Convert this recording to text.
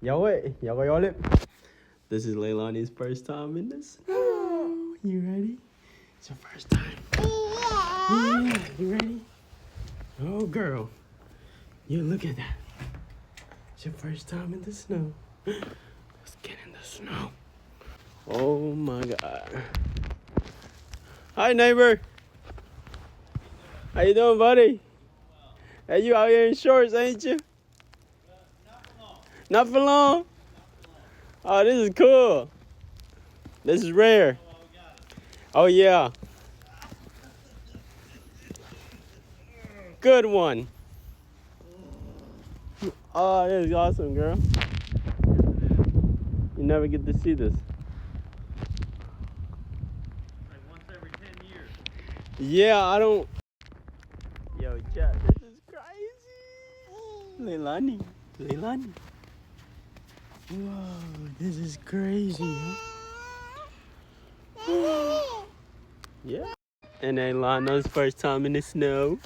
Yo it. Yo it. This is Leilani's first time in the snow. You ready? It's your first time. Yeah. You ready? Oh, girl. You look at that. It's your first time in the snow. Let's get in the snow. Oh my God. Hi, neighbor. How you doing, buddy? Hey, you out here in shorts, ain't you? Not for long? Oh, this is cool. This is rare. Oh, yeah. Good one. Oh, this is awesome, girl. You never get to see this. Like once every 10 years. Yeah, I don't. Yo, chat, this is crazy. Leilani. Whoa, this is crazy, huh? Yeah. And Leilani's first time in the snow.